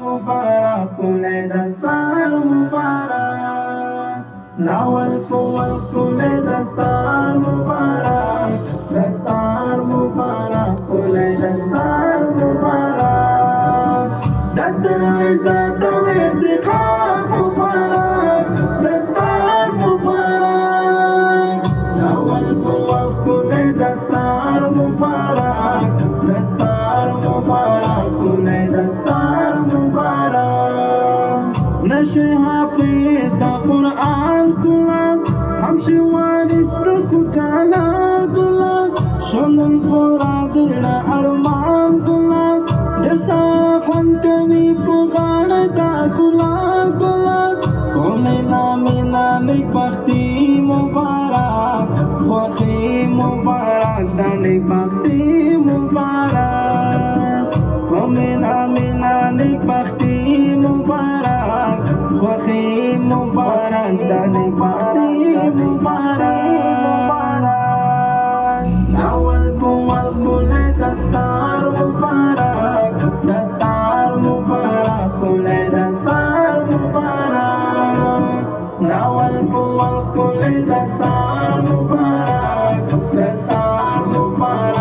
مبارک کله دستار مبارک ناول کول کله دستار مبارک دستار مبارک کله دستار مبارک دستار عزت و افتخار مبارک دستار مبارک ناول کول کله دستار مبارک دستار مبارک کله دستار مبارک نشه حافظ دا قرآن کلا همشه وارث دا خوتالا کلا شنن خورا درنا ارمان کلا در صافن کوي پغاړ دا کلا کلا کومنا مینا نیک بختی مبارک خوخی مبارک دا نیک بختی مبارک کومنا مینا نیک بختی مبارک خوخی مبارک دا نیک بختی مبارک ناول کول کله دستار مبارک دستار مبارک کله دستار مبارک ناول کول کله دستار مبارک دستار مبارک